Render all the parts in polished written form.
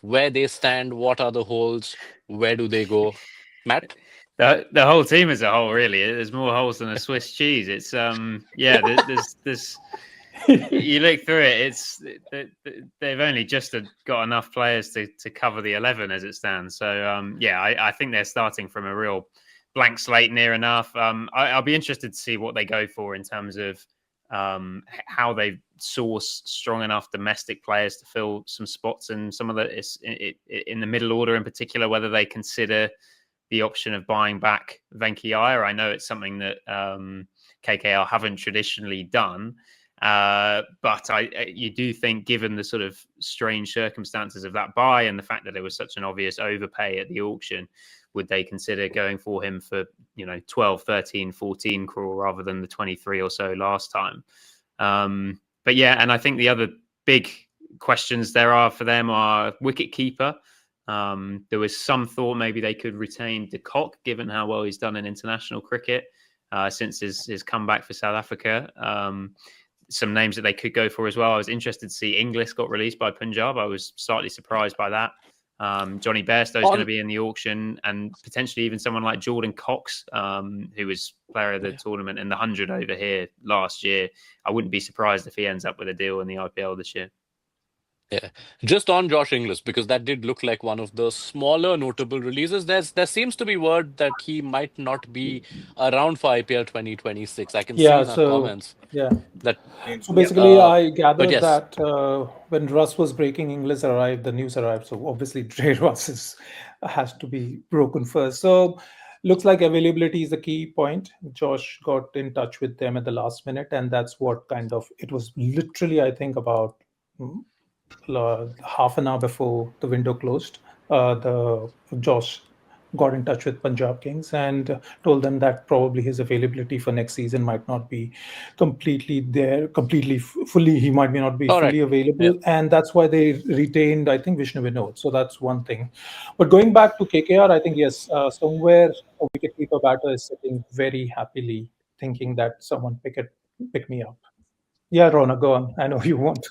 where they stand, what are the holes, where do they go? Matt? The whole team as a whole, really. There's more holes than a Swiss cheese. It's yeah. There's you look through it. They've only just got enough players to cover the 11 as it stands. So yeah, I think they're starting from a real blank slate near enough. I'll be interested to see what they go for in terms of how they source strong enough domestic players to fill some spots in some of in the middle order in particular. Whether they consider the option of buying back Venki Iyer. I know it's something that KKR haven't traditionally done. But you do think, given the sort of strange circumstances of that buy and the fact that there was such an obvious overpay at the auction, would they consider going for him for 12, 13, 14 crore rather than the 23 or so last time? But yeah, and I think the other big questions there are for them are Wicketkeeper. There was some thought maybe they could retain de Kock, given how well he's done in international cricket since his comeback for South Africa. Some names that they could go for as well. I was interested to see Inglis got released by Punjab. I was slightly surprised by that. Johnny Bairstow is going to be in the auction, and potentially even someone like Jordan Cox, who was player of the tournament in the 100 over here last year. I wouldn't be surprised if he ends up with a deal in the IPL this year. Yeah, just on Josh Inglis, because that did look like one of the smaller notable releases. There seems to be word that he might not be around for IPL 2026. I can see Yeah, in our so comments yeah. that. So basically, I But gathered yes, that when Russ was breaking, English arrived, the news arrived. So obviously, Dre has to be broken first. So looks like availability is the key point. Josh got in touch with them at the last minute, and that's what kind of it was literally, I think, about half an hour before the window closed. The Josh got in touch with Punjab Kings and told them that probably his availability for next season might not be completely there, fully. He might not be all right. fully Yeah. available, and that's why they retained, I think, Vishnu Vinod. So that's one thing. But going back to KKR, I think yes, somewhere a wicketkeeper batter is sitting very happily, thinking that someone pick me up. Yeah, Rona, go on. I know you want.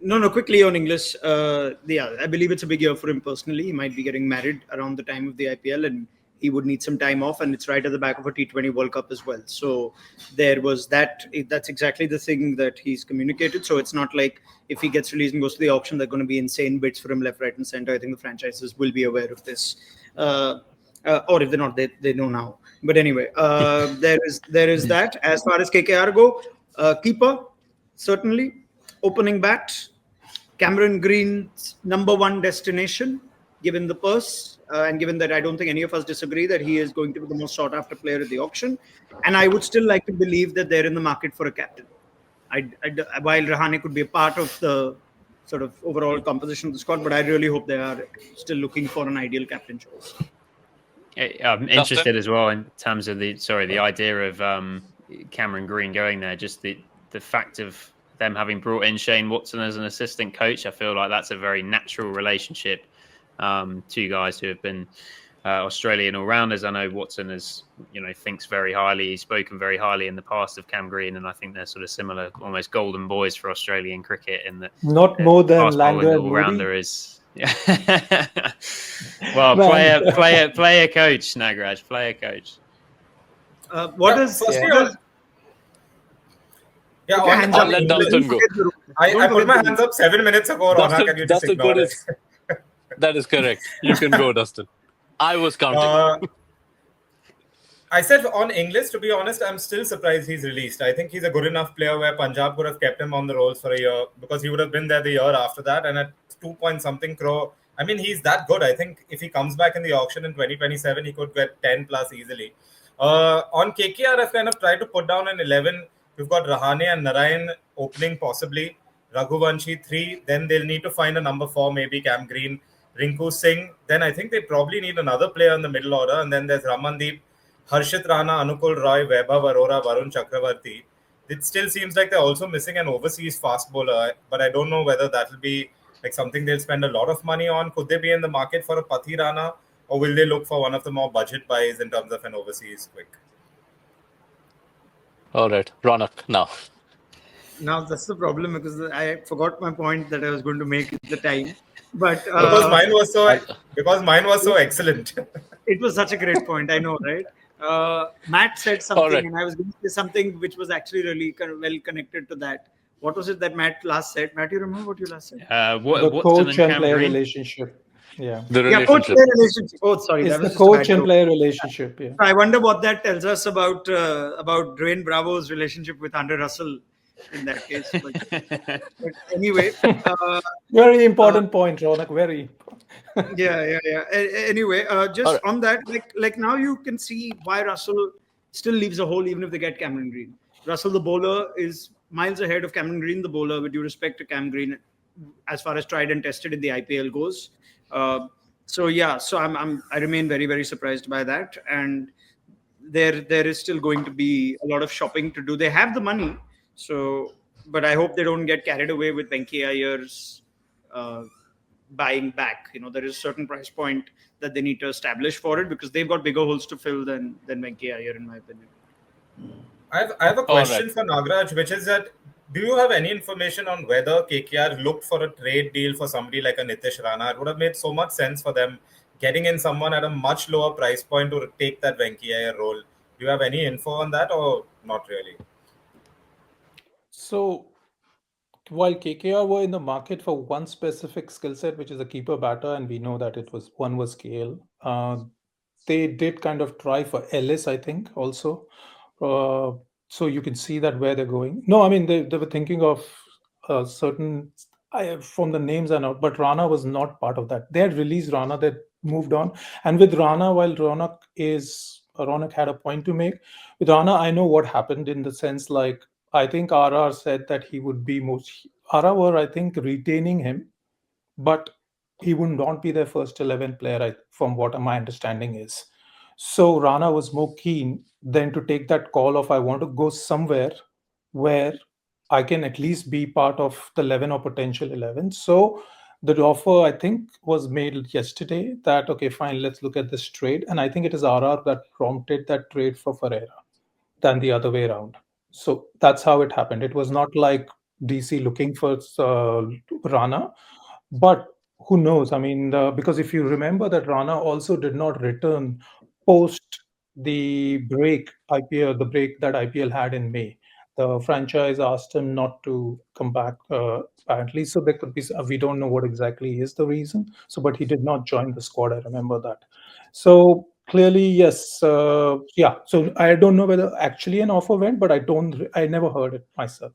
No, no, quickly on English. Yeah, I believe it's a big year for him personally. He might be getting married around the time of the IPL, and he would need some time off, and it's right at the back of a T20 World Cup as well. So there was that. That's exactly the thing that he's communicated. So it's not like if he gets released and goes to the auction, there are going to be insane bids for him left, right, and center. I think the franchises will be aware of this. Or if they're not, they know now. But anyway, there is that. As far as KKR go, keeper certainly opening bat. Cameron Green's number one destination, given the purse, and given that I don't think any of us disagree that he is going to be the most sought after player at the auction. And I would still like to believe that they're in the market for a captain. While Rahane could be a part of the sort of overall composition of the squad, but I really hope they are still looking for an ideal captain choice. I'm interested as well in terms of the idea of Cameron Green going there. Just the fact of them having brought in Shane Watson as an assistant coach, I feel like that's a very natural relationship. Two guys who have been Australian all-rounders. I know Watson thinks very highly. He's spoken very highly in the past of Cam Green, and I think they're sort of similar, almost golden boys for Australian cricket. In that, not more than fast Langer bowling and all-rounder Modi. is. Well, Man. player coach, Nagraj, player coach. What is? Yeah, Put your hands I'll up. let Don't Dustin go. forget the rules. I Don't put forget my the hands rules. up 7 minutes ago, Rona. Can you just Dustin ignore put it? that is correct. You can go, Dustin. I was counting. I said on English, to be honest, I'm still surprised he's released. I think he's a good enough player where Punjab could have kept him on the rolls for a year because he would have been there the year after that. And at 2 point something crore, I mean, he's that good. I think if he comes back in the auction in 2027, he could get 10 plus easily. On KKR, I've kind of tried to put down an 11. We've got Rahane and Narayan opening possibly. Raghuvanshi 3. Then they'll need to find a number 4, maybe Cam Green, Rinku Singh. Then I think they probably need another player in the middle order. And then there's Ramandeep, Harshit Rana, Anukul Roy, Vaibhav Arora, Varun Chakravarti. It still seems like they're also missing an overseas fast bowler, but I don't know whether that will be like something they'll spend a lot of money on. Could they be in the market for a Pathi Rana, or will they look for one of the more budget buys in terms of an overseas quick? All right, Ronak, now. Now that's the problem because I forgot my point that I was going to make at the time. But Because Uh, I'll, mine was so excellent. it was such a great point. I know, right? Matt said all something, right. and I was going to say something which was actually really well connected to that. What was it that Matt last said? Matt, you remember what you last said? The Watson coach and and Cam player Green. relationship. Yeah. The Yeah, coach relationship. player relationship. Oh, sorry, It's that the was just a coach bad and joke. player relationship. Yeah. I wonder what that tells us about Dwayne Bravo's relationship with Andre Russell in that case. But anyway, uh, Very uh, important point, Ronak. Very. yeah. Anyway, All just right. on that, like now you can see why Russell still leaves a hole even if they get Cameron Green. Russell, the bowler, is miles ahead of Cameron Green, the bowler, with due respect to Cam Green, as far as tried and tested in the IPL goes. Uh, so yeah, so I remain very surprised by that, and there is still going to be a lot of shopping to do. They have the money, so but I hope they don't get carried away with Venki Iyer's uh, buying back. There is a certain price point that they need to establish for it because they've got bigger holes to fill than Venki Iyer, in my opinion. I have a All right. question for Nagraj, which is that do you have any information on whether KKR looked for a trade deal for somebody like a Nitish Rana? It would have made so much sense for them getting in someone at a much lower price point to take that Venki Iyer role. Do you have any info on that or not really? So while KKR were in the market for one specific skill set, which is a keeper batter, and we know that one was KL. They did kind of try for Ellis, I think, also. Uh, so you can see that where they're going. No, I mean they were thinking of certain. From the names I know, but Rana was not part of that. They had released Rana, they moved on, and with Rana, while Ronak had a point to make. With Rana, I know what happened in the sense like I think RR said that he would be most. RR were I think retaining him, but he would not be their first 11 player, from what my understanding is. So Rana was more keen than to take that call of I want to go somewhere where I can at least be part of the 11 or potential 11. So the offer I think was made yesterday that okay fine, let's look at this trade, and I think it is RR that prompted that trade for Ferreira than the other way around. So that's how it happened. It was not like DC looking for Rana, but who knows? I mean, because if you remember that Rana also did not return post the the break that IPL had in May. The franchise asked him not to come back, apparently. So there could be, we don't know what exactly is the reason. So, but he did not join the squad. I remember that. So clearly, yes. Yeah. So I don't know whether actually an offer went, but I never heard it myself.